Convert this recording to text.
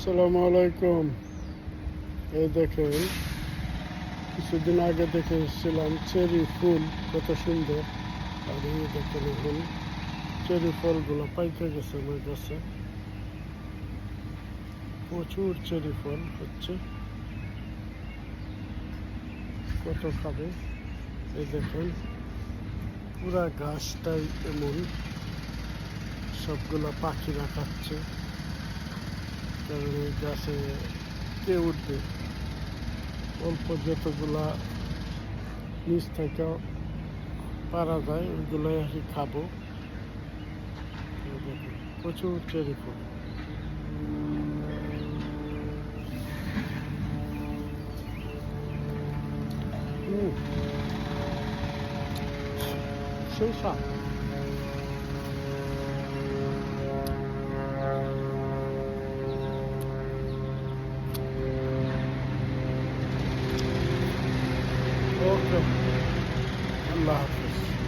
আসসালামু আলাইকুম। এই দেখেন, কিছুদিন আগে দেখে এসেছিলাম চেরি ফুল, কত সুন্দর। আর এই দেখেন এখন চেরি ফলগুলো পাইতে গেছে আমার কাছে। প্রচুর চেরি ফল হচ্ছে, কত খাবে। এই দেখেন পুরা গাছটাই এমন, সবগুলা পাখিরা খাচ্ছে। কারণ এই গাছে কে উঠবে, অল্প যতগুলা নিচ থেকে পারা যায় ওইগুলোই আর কি খাবো। এই দেখেন প্রচুর চেরি ফল। সেই স্বাদ। ওকে, আল্লাহ হাফিজ।